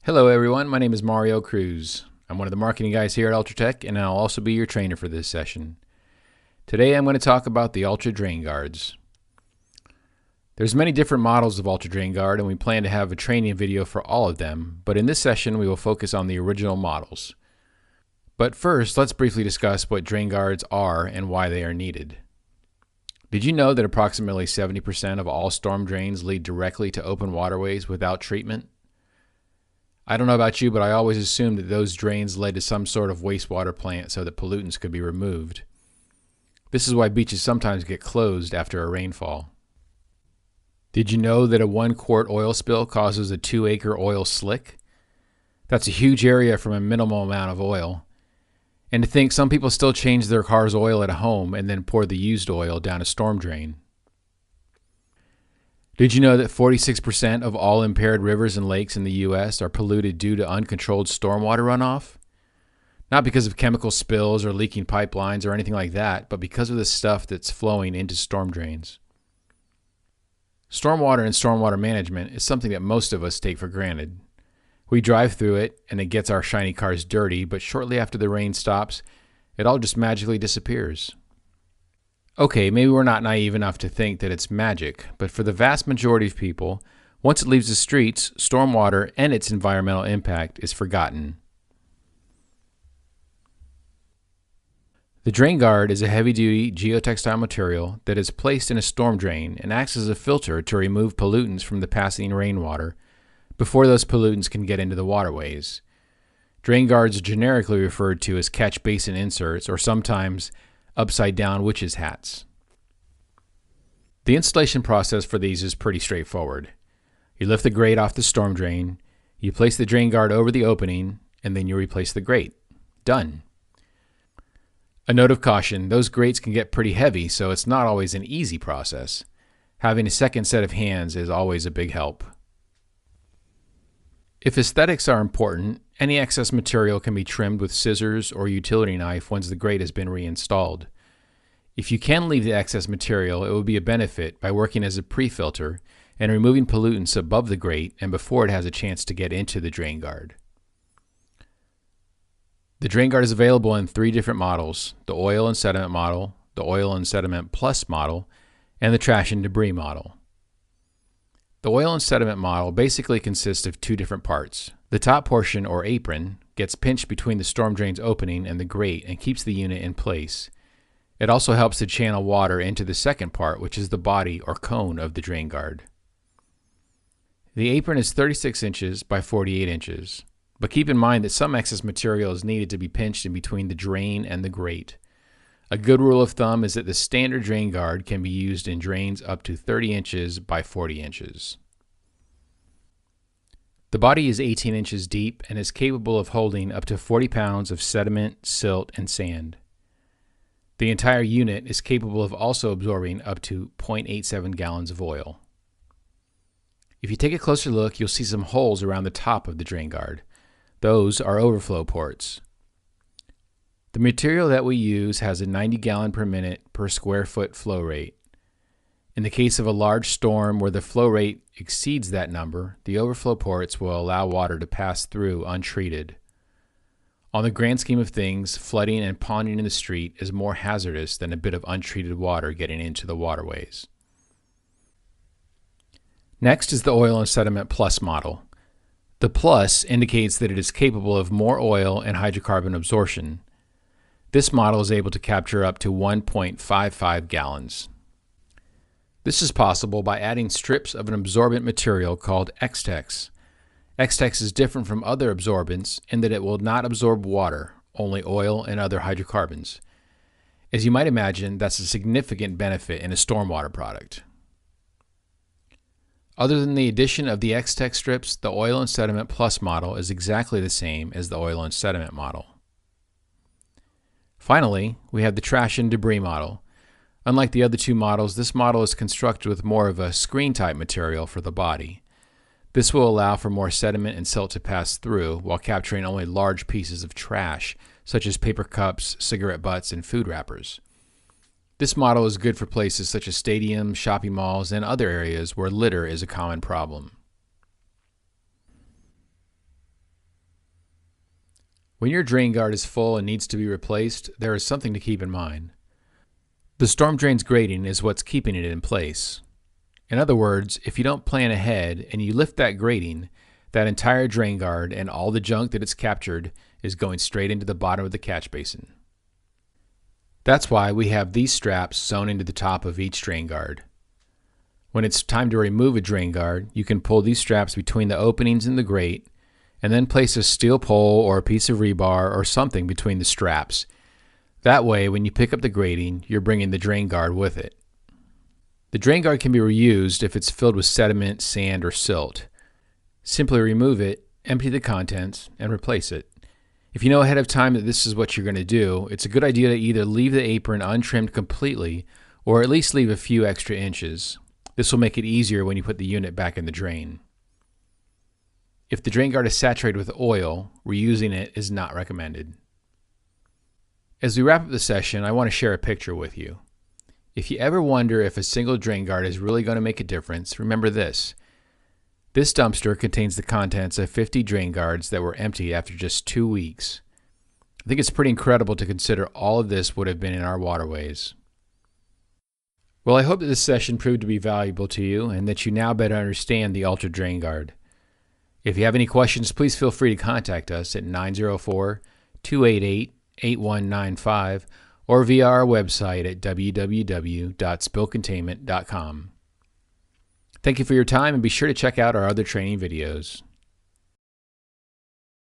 Hello everyone, my name is Mario Cruz. I'm one of the marketing guys here at UltraTech, and I'll also be your trainer for this session. Today I'm going to talk about the Ultra Drain Guards. There's many different models of Ultra Drain Guard, and we plan to have a training video for all of them, but in this session we will focus on the original models. But first, let's briefly discuss what drain guards are and why they are needed. Did you know that approximately 70% of all storm drains lead directly to open waterways without treatment? I don't know about you, but I always assumed that those drains led to some sort of wastewater plant so that pollutants could be removed. This is why beaches sometimes get closed after a rainfall. Did you know that a 1-quart oil spill causes a 2-acre oil slick? That's a huge area from a minimal amount of oil. And to think some people still change their car's oil at home and then pour the used oil down a storm drain. Did you know that 46% of all impaired rivers and lakes in the U.S. are polluted due to uncontrolled stormwater runoff? Not because of chemical spills or leaking pipelines or anything like that, but because of the stuff that's flowing into storm drains. Stormwater and stormwater management is something that most of us take for granted. We drive through it and it gets our shiny cars dirty, but shortly after the rain stops, it all just magically disappears. Okay, maybe we're not naive enough to think that it's magic, but for the vast majority of people, once it leaves the streets, stormwater and its environmental impact is forgotten. The drain guard is a heavy-duty geotextile material that is placed in a storm drain and acts as a filter to remove pollutants from the passing rainwater before those pollutants can get into the waterways. Drain guards are generically referred to as catch basin inserts or sometimes upside-down witches' hats. The installation process for these is pretty straightforward. You lift the grate off the storm drain, you place the drain guard over the opening, and then you replace the grate. Done. A note of caution, those grates can get pretty heavy, so it's not always an easy process. Having a second set of hands is always a big help. If aesthetics are important, any excess material can be trimmed with scissors or utility knife once the grate has been reinstalled. If you can leave the excess material, it will be a benefit by working as a pre-filter and removing pollutants above the grate and before it has a chance to get into the drain guard. The drain guard is available in 3 different models: the oil and sediment model, the oil and sediment plus model, and the trash and debris model. The oil and sediment model basically consists of 2 different parts. The top portion, or apron, gets pinched between the storm drain's opening and the grate and keeps the unit in place. It also helps to channel water into the second part, which is the body or cone of the drain guard. The apron is 36 inches by 48 inches, but keep in mind that some excess material is needed to be pinched in between the drain and the grate. A good rule of thumb is that the standard drain guard can be used in drains up to 30 inches by 40 inches. The body is 18 inches deep and is capable of holding up to 40 pounds of sediment, silt, and sand. The entire unit is capable of also absorbing up to 0.87 gallons of oil. If you take a closer look, you'll see some holes around the top of the drain guard. Those are overflow ports. The material that we use has a 90 gallon per minute per square foot flow rate. In the case of a large storm where the flow rate exceeds that number, the overflow ports will allow water to pass through untreated. On the grand scheme of things, flooding and ponding in the street is more hazardous than a bit of untreated water getting into the waterways. Next is the oil and sediment plus model. The plus indicates that it is capable of more oil and hydrocarbon absorption. This model is able to capture up to 1.55 gallons. This is possible by adding strips of an absorbent material called X-Tex. X-Tex is different from other absorbents in that it will not absorb water, only oil and other hydrocarbons. As you might imagine, that's a significant benefit in a stormwater product. Other than the addition of the X-Tex strips, the oil and sediment plus model is exactly the same as the oil and sediment model. Finally, we have the trash and debris model. Unlike the other 2 models, this model is constructed with more of a screen-type material for the body. This will allow for more sediment and silt to pass through while capturing only large pieces of trash, such as paper cups, cigarette butts, and food wrappers. This model is good for places such as stadiums, shopping malls, and other areas where litter is a common problem. When your drain guard is full and needs to be replaced, there is something to keep in mind. The storm drain's grating is what's keeping it in place. In other words, if you don't plan ahead and you lift that grating, that entire drain guard and all the junk that it's captured is going straight into the bottom of the catch basin. That's why we have these straps sewn into the top of each drain guard. When it's time to remove a drain guard, you can pull these straps between the openings in the grate and then place a steel pole or a piece of rebar or something between the straps. That way, when you pick up the grating, you're bringing the drain guard with it. The drain guard can be reused if it's filled with sediment, sand, or silt. Simply remove it, empty the contents, and replace it. If you know ahead of time that this is what you're going to do, it's a good idea to either leave the apron untrimmed completely or at least leave a few extra inches. This will make it easier when you put the unit back in the drain. If the drain guard is saturated with oil, reusing it is not recommended. As we wrap up the session, I want to share a picture with you. If you ever wonder if a single drain guard is really going to make a difference, remember this. This dumpster contains the contents of 50 drain guards that were empty after just 2 weeks. I think it's pretty incredible to consider all of this would have been in our waterways. Well, I hope that this session proved to be valuable to you and that you now better understand the Ultra Drain Guard. If you have any questions, please feel free to contact us at 904-288-8195 or via our website at www.spillcontainment.com. Thank you for your time and be sure to check out our other training videos.